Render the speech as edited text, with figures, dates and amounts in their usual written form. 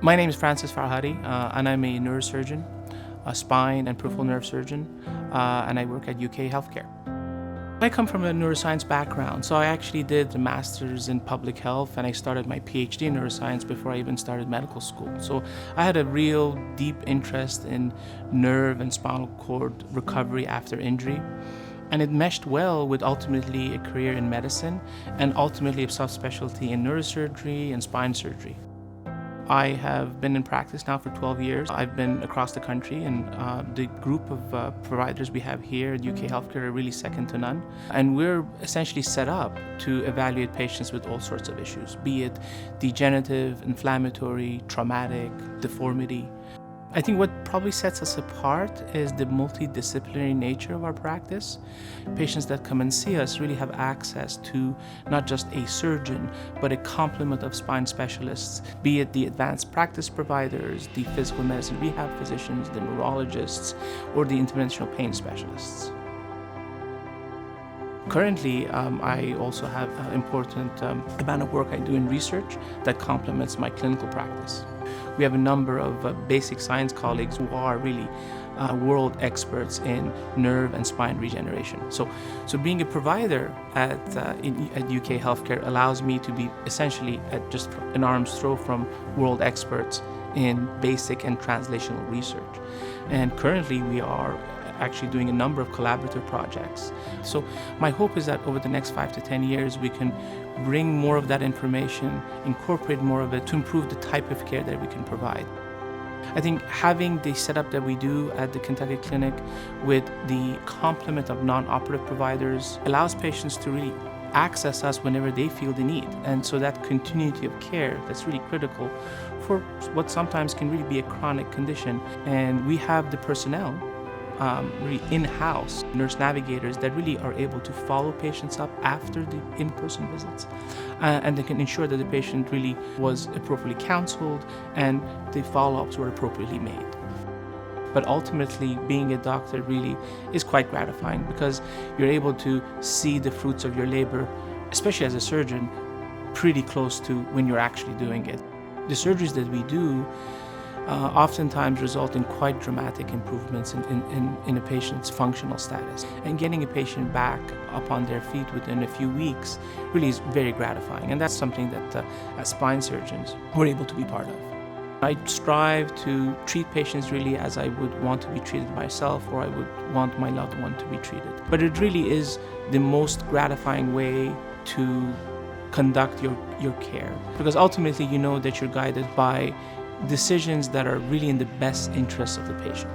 My name is Francis Farhadi, and I'm a neurosurgeon, a spine and peripheral nerve surgeon, and I work at UK Healthcare. I come from a neuroscience background, so I actually did a master's in public health and I started my PhD in neuroscience before I even started medical school. So I had a real deep interest in nerve and spinal cord recovery after injury. And it meshed well with ultimately a career in medicine and ultimately a subspecialty in neurosurgery and spine surgery. I have been in practice now for 12 years. I've been across the country, and the group of providers we have here at UK Healthcare are really second to none. And we're essentially set up to evaluate patients with all sorts of issues, be it degenerative, inflammatory, traumatic, deformity. I think what probably sets us apart is the multidisciplinary nature of our practice. Patients that come and see us really have access to not just a surgeon, but a complement of spine specialists, be it the advanced practice providers, the physical medicine rehab physicians, the neurologists, or the interventional pain specialists. Currently, I also have an important amount of work I do in research that complements my clinical practice. We have a number of basic science colleagues who are really world experts in nerve and spine regeneration. So being a provider at UK Healthcare allows me to be essentially at just an arm's throw from world experts in basic and translational research. And currently we are actually doing a number of collaborative projects. So my hope is that over the next 5 to 10 years we can bring more of that information, incorporate more of it to improve the type of care that we can provide. I think having the setup that we do at the Kentucky Clinic with the complement of non-operative providers allows patients to really access us whenever they feel the need. And so that continuity of care, that's really critical for what sometimes can really be a chronic condition. And we have the personnel really in-house nurse navigators that really are able to follow patients up after the in-person visits, and they can ensure that the patient really was appropriately counseled and the follow-ups were appropriately made. But ultimately, being a doctor really is quite gratifying because you're able to see the fruits of your labor, especially as a surgeon, pretty close to when you're actually doing it. The surgeries that we do oftentimes result in quite dramatic improvements in a patient's functional status. And getting a patient back up on their feet within a few weeks really is very gratifying. And that's something that as spine surgeons, we're able to be part of. I strive to treat patients really as I would want to be treated myself, or I would want my loved one to be treated. But it really is the most gratifying way to conduct your care, because ultimately you know that you're guided by decisions that are really in the best interest of the patient.